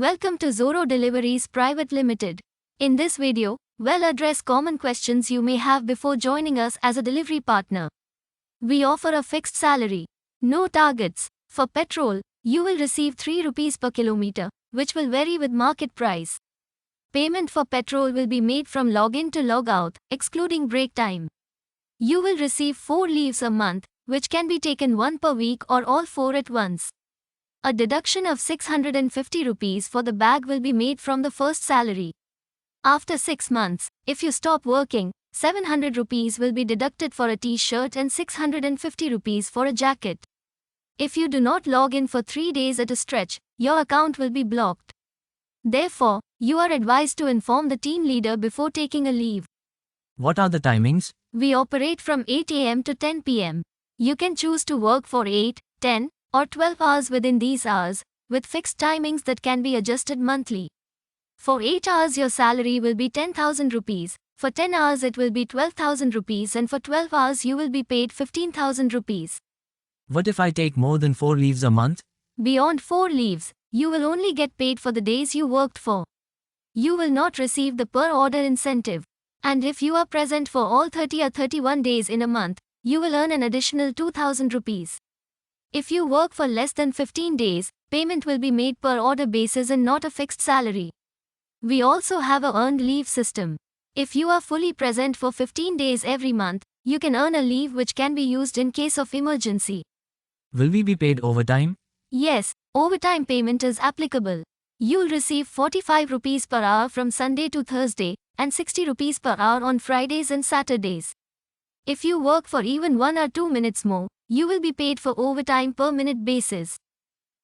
Welcome to Zoro Deliveries Private Limited. In this video, we'll address common questions you may have before joining us as a delivery partner. We offer a fixed salary. No targets. For petrol, you will receive 3 rupees per kilometer, which will vary with market price. Payment for petrol will be made from login to log out, excluding break time. You will receive 4 leaves a month, which can be taken one per week or all 4 at once. A deduction of 650 rupees for the bag will be made from the first salary. After 6 months, if you stop working, 700 rupees will be deducted for a t-shirt and 650 rupees for a jacket. If you do not log in for 3 days at a stretch, your account will be blocked. Therefore, you are advised to inform the team leader before taking a leave. What are the timings? We operate from 8 am to 10 pm. You can choose to work for 8, 10, or 12 hours within these hours, with fixed timings that can be adjusted monthly. For 8 hours your salary will be 10,000 rupees, for 10 hours it will be 12,000 rupees and for 12 hours you will be paid 15,000 rupees. What if I take more than 4 leaves a month? Beyond 4 leaves, you will only get paid for the days you worked for. You will not receive the per order incentive. And if you are present for all 30 or 31 days in a month, you will earn an additional 2,000 rupees. If you work for less than 15 days, payment will be made per order basis and not a fixed salary. We also have a earned leave system. If you are fully present for 15 days every month, you can earn a leave which can be used in case of emergency. Will we be paid overtime? Yes, overtime payment is applicable. You'll receive 45 rupees per hour from Sunday to Thursday, and 60 rupees per hour on Fridays and Saturdays. If you work for even 1 or 2 minutes more, you will be paid for overtime per minute basis.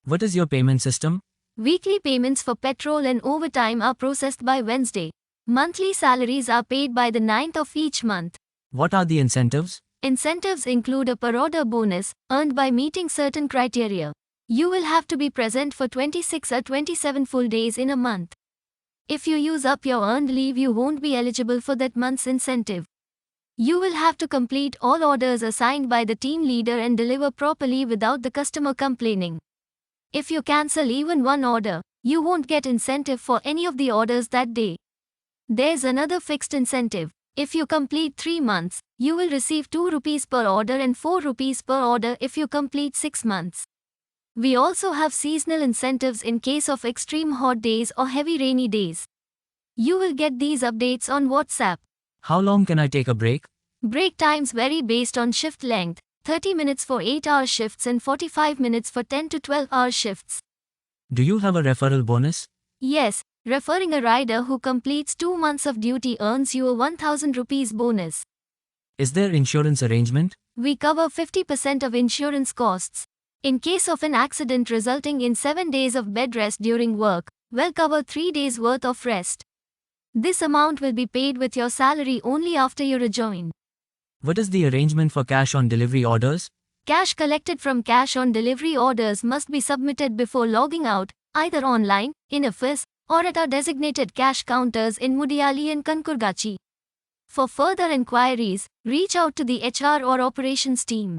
What is your payment system? Weekly payments for petrol and overtime are processed by Wednesday. Monthly salaries are paid by the 9th of each month. What are the incentives? Incentives include a per order bonus, earned by meeting certain criteria. You will have to be present for 26 or 27 full days in a month. If you use up your earned leave, you won't be eligible for that month's incentive. You will have to complete all orders assigned by the team leader and deliver properly without the customer complaining. If you cancel even one order, you won't get incentive for any of the orders that day. There's another fixed incentive. If you complete 3 months, you will receive 2 rupees per order and 4 rupees per order if you complete 6 months. We also have seasonal incentives in case of extreme hot days or heavy rainy days. You will get these updates on WhatsApp. How long can I take a break? Break times vary based on shift length, 30 minutes for 8-hour shifts and 45 minutes for 10 to 12-hour shifts. Do you have a referral bonus? Yes, referring a rider who completes 2 months of duty earns you a 1,000 rupees bonus. Is there insurance arrangement? We cover 50% of insurance costs. In case of an accident resulting in 7 days of bed rest during work, we'll cover 3 days worth of rest. This amount will be paid with your salary only after you rejoin. What is the arrangement for cash on delivery orders? Cash collected from cash on delivery orders must be submitted before logging out, either online, in office, or at our designated cash counters in Mudiali and Kankurgachi. For further inquiries, reach out to the HR or operations team.